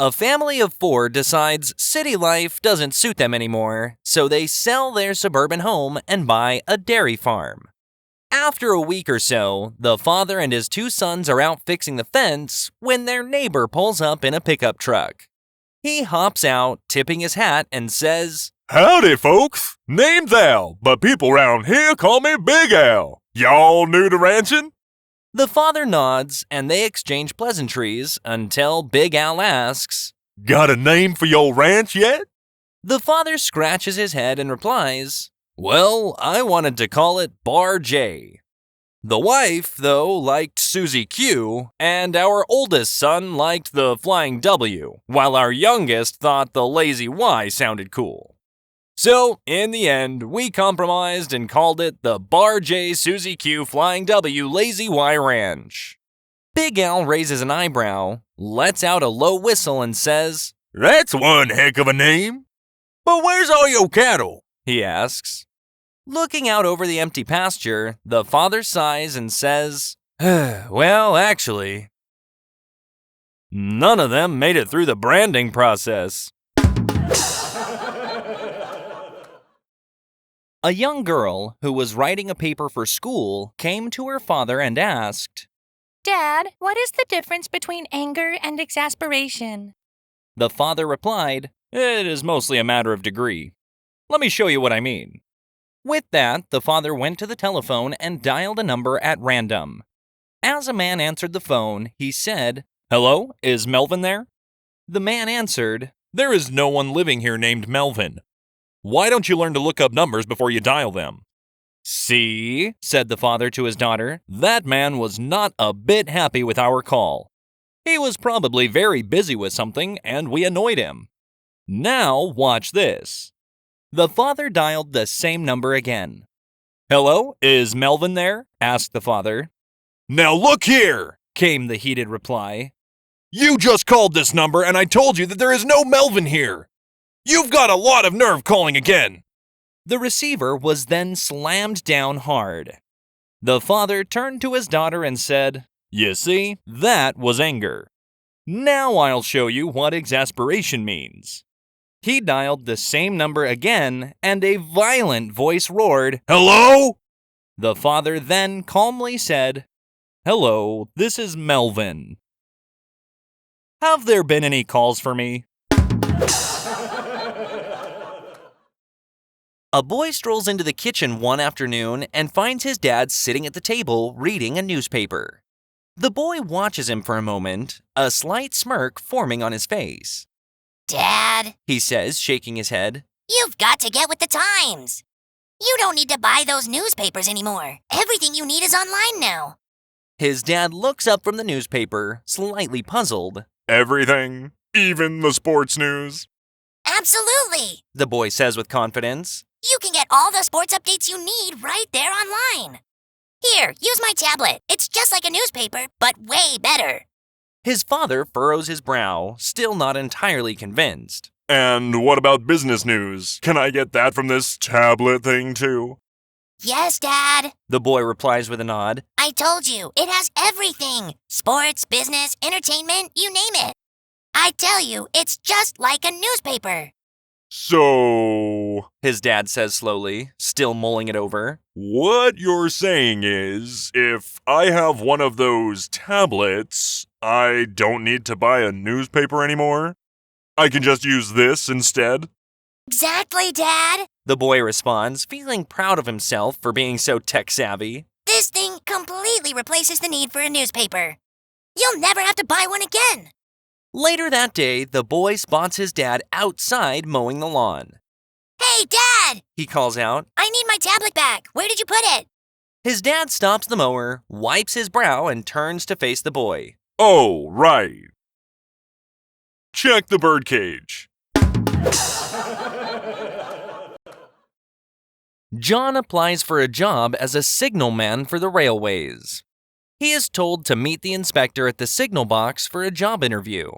A family of 4 decides city life doesn't suit them anymore, so they sell their suburban home and buy a dairy farm. After a week or so, the father and his 2 sons are out fixing the fence when their neighbor pulls up in a pickup truck. He hops out, tipping his hat, and says, "Howdy, folks. Name's Al, but people around here call me Big Al. Y'all new to ranching?" The father nods, and they exchange pleasantries until Big Al asks, "Got a name for your ranch yet?" The father scratches his head and replies, "Well, I wanted to call it Bar J." The wife, though, liked Susie Q, and our oldest son liked the Flying W, while our youngest thought the Lazy Y sounded cool. So, in the end, we compromised and called it the Bar J Susie Q Flying W Lazy Y Ranch. Big Al raises an eyebrow, lets out a low whistle, and says, "That's one heck of a name. But where's all your cattle?" he asks. Looking out over the empty pasture, the father sighs and says, "Well, actually, none of them made it through the branding process." A young girl who was writing a paper for school came to her father and asked, "Dad, what is the difference between anger and exasperation?" The father replied, "It is mostly a matter of degree. Let me show you what I mean." With that, the father went to the telephone and dialed a number at random. As a man answered the phone, he said, "Hello, is Melvin there?" The man answered, "There is no one living here named Melvin. Why don't you learn to look up numbers before you dial them?" "See," said the father to his daughter, "that man was not a bit happy with our call. He was probably very busy with something and we annoyed him. Now watch this." The father dialed the same number again. "Hello, is Melvin there?" asked the father. "Now look here," came the heated reply. "You just called this number and I told you that there is no Melvin here. You've got a lot of nerve calling again." The receiver was then slammed down hard. The father turned to his daughter and said, "You see, that was anger. Now I'll show you what exasperation means." He dialed the same number again, and a violent voice roared, "Hello?" The father then calmly said, "Hello, this is Melvin. Have there been any calls for me?" A boy strolls into the kitchen one afternoon and finds his dad sitting at the table reading a newspaper. The boy watches him for a moment, a slight smirk forming on his face. "Dad," he says, shaking his head, "you've got to get with the times. You don't need to buy those newspapers anymore. Everything you need is online now." His dad looks up from the newspaper, slightly puzzled. "Everything? Even the sports news?" "Absolutely," the boy says with confidence. "You can get all the sports updates you need right there online. Here, use my tablet. It's just like a newspaper, but way better." His father furrows his brow, still not entirely convinced. "And what about business news? Can I get that from this tablet thing too?" "Yes, Dad," the boy replies with a nod. "I told you, it has everything. Sports, business, entertainment, you name it. I tell you, it's just like a newspaper." "So," his dad says slowly, still mulling it over, "what you're saying is, if I have one of those tablets, I don't need to buy a newspaper anymore? I can just use this instead?" "Exactly, Dad. the boy responds, feeling proud of himself for being so tech-savvy. This thing completely replaces the need for a newspaper. You'll never have to buy one again." Later that day, the boy spots his dad outside mowing the lawn. "Hey, Dad!" he calls out. "I need my tablet back. Where did you put it?" His dad stops the mower, wipes his brow, and turns to face the boy. "Oh, right. Check the birdcage." John applies for a job as a signalman for the railways. He is told to meet the inspector at the signal box for a job interview.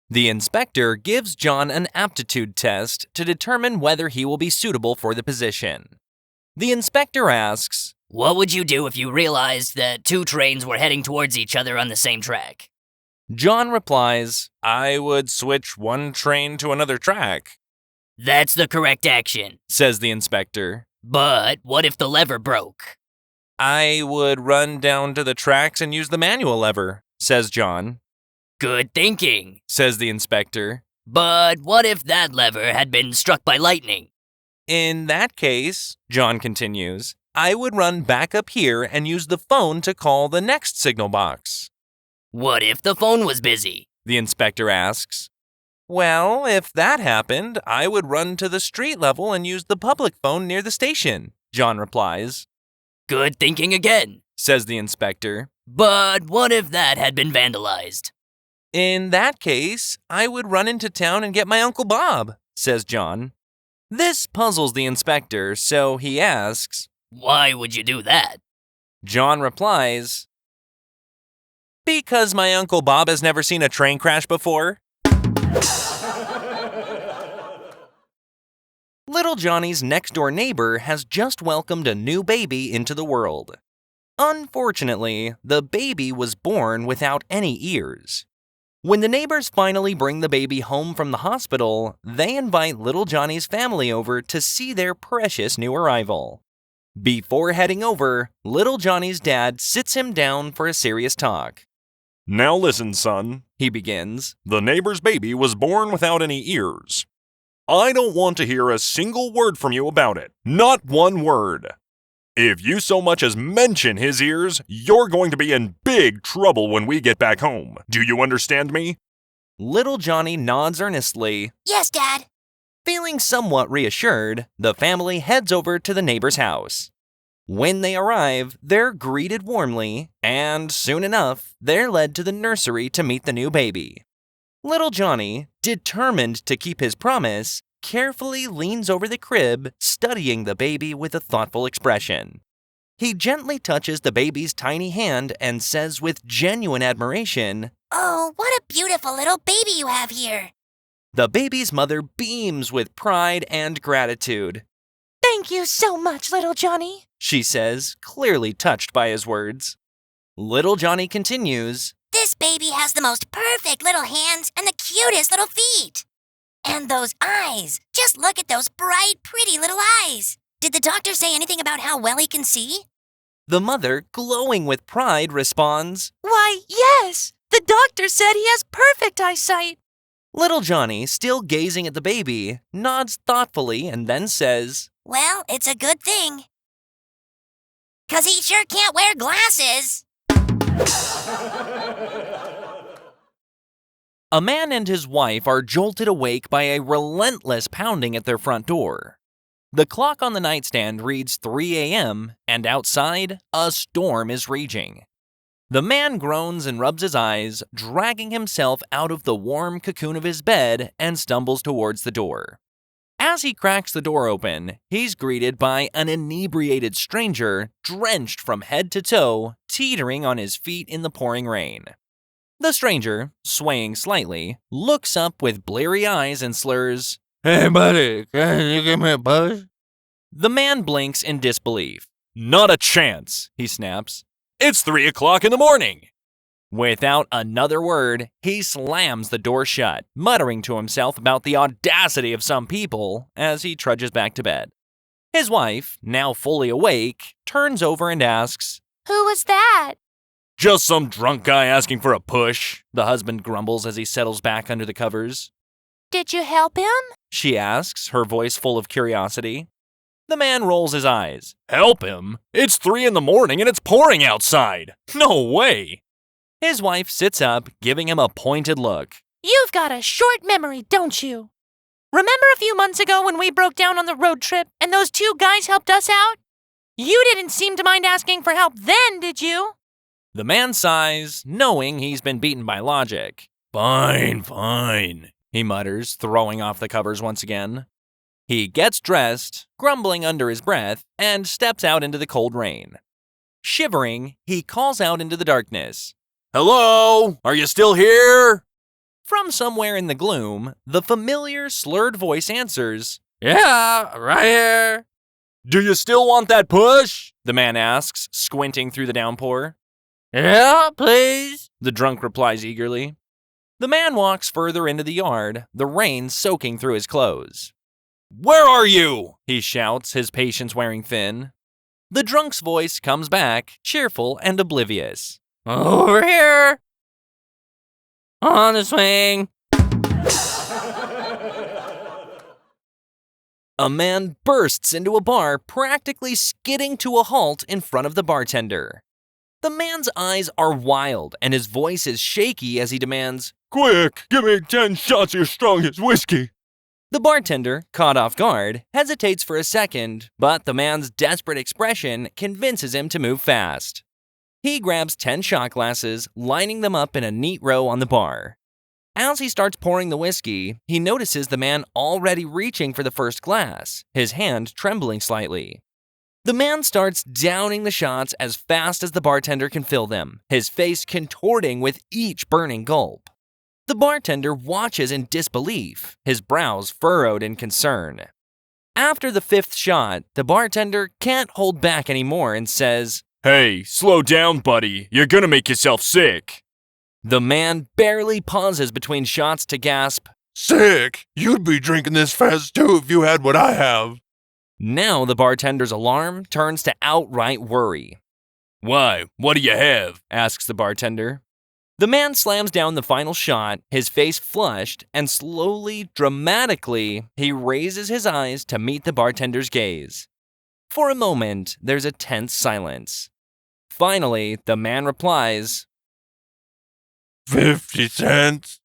The inspector gives John an aptitude test to determine whether he will be suitable for the position. The inspector asks, "What would you do if you realized that 2 trains were heading towards each other on the same track?" John replies, "I would switch one train to another track," That's the correct action. says the inspector. But what if the lever broke? "I would run down to the tracks and use the manual lever," says John. Good thinking. Says the inspector. But what if that lever had been struck by lightning? "In that case," John continues, "I would run back up here and use the phone to call the next signal box." What if the phone was busy? The inspector asks. "Well, if that happened, I would run to the street level and use the public phone near the station," John replies. Good thinking again. Says the inspector. But what if that had been vandalized? "In that case, I would run into town and get my Uncle Bob," says John. This puzzles the inspector, so he asks. Why would you do that? John replies, "Because my Uncle Bob has never seen a train crash before." Little Johnny's next-door neighbor has just welcomed a new baby into the world. Unfortunately, the baby was born without any ears. When the neighbors finally bring the baby home from the hospital, they invite Little Johnny's family over to see their precious new arrival. Before heading over, Little Johnny's dad sits him down for a serious talk. Now listen, son, He begins. the neighbor's baby was born without any ears. I don't want to hear a single word from you about it. Not one word. If you so much as mention his ears, you're going to be in big trouble when we get back home. Do you understand me? Little Johnny nods earnestly. Yes, Dad. Feeling somewhat reassured, the family heads over to the neighbor's house. When they arrive, they're greeted warmly, and soon enough, they're led to the nursery to meet the new baby. Little Johnny, determined to keep his promise, carefully leans over the crib, studying the baby with a thoughtful expression. He gently touches the baby's tiny hand and says with genuine admiration, Oh, what a beautiful little baby you have here. The baby's mother beams with pride and gratitude. Thank you so much, little Johnny. She says, clearly touched by his words. Little Johnny continues, This baby has the most perfect little hands and the cutest little feet. And those eyes. Just look at those bright, pretty little eyes. Did the doctor say anything about how well he can see? The mother, glowing with pride, responds. Why, yes. The doctor said he has perfect eyesight. Little Johnny, still gazing at the baby, nods thoughtfully and then says, Well, it's a good thing. 'Cause he sure can't wear glasses. A man and his wife are jolted awake by a relentless pounding at their front door. The clock on the nightstand reads 3 a.m., and outside, a storm is raging. The man groans and rubs his eyes, dragging himself out of the warm cocoon of his bed and stumbles towards the door. As he cracks the door open, he's greeted by an inebriated stranger, drenched from head to toe, teetering on his feet in the pouring rain. The stranger, swaying slightly, looks up with bleary eyes and slurs, Hey, buddy, can you give me a buzz? The man blinks in disbelief. Not a chance, he snaps. It's 3 o'clock in the morning! Without another word, he slams the door shut, muttering to himself about the audacity of some people as he trudges back to bed. His wife, now fully awake, turns over and asks, Who was that? Just some drunk guy asking for a push. the husband grumbles as he settles back under the covers. Did you help him? She asks, her voice full of curiosity. The man rolls his eyes. Help him? It's 3 in the morning and it's pouring outside. No way. His wife sits up, giving him a pointed look. You've got a short memory, don't you? Remember a few months ago when we broke down on the road trip and those two guys helped us out? You didn't seem to mind asking for help then, did you? The man sighs, knowing he's been beaten by logic. Fine, He mutters, throwing off the covers once again. He gets dressed, grumbling under his breath, and steps out into the cold rain. Shivering, he calls out into the darkness. Hello? Are you still here? From somewhere in the gloom, the familiar, slurred voice answers. Yeah, right here. Do you still want that push? The man asks, squinting through the downpour. Yeah, please. the drunk replies eagerly. The man walks further into the yard, the rain soaking through his clothes. "Where are you?" he shouts, his patience wearing thin. The drunk's voice comes back, cheerful and oblivious. Over here. On the swing. A man bursts into a bar, practically skidding to a halt in front of the bartender. The man's eyes are wild, and his voice is shaky as he demands, Quick, give me 10 shots of your strongest whiskey. The bartender, caught off guard, hesitates for a second, but the man's desperate expression convinces him to move fast. He grabs 10 shot glasses, lining them up in a neat row on the bar. As he starts pouring the whiskey, he notices the man already reaching for the first glass, his hand trembling slightly. The man starts downing the shots as fast as the bartender can fill them, his face contorting with each burning gulp. The bartender watches in disbelief, his brows furrowed in concern. After the 5th shot, the bartender can't hold back anymore and says, Hey, slow down, buddy. You're gonna make yourself sick. The man barely pauses between shots to gasp, Sick? You'd be drinking this fast too if you had what I have. Now the bartender's alarm turns to outright worry. Why? What do you have? Asks the bartender. The man slams down the final shot, his face flushed, and slowly, dramatically, he raises his eyes to meet the bartender's gaze. For a moment, there's a tense silence. Finally, the man replies, 50 cents?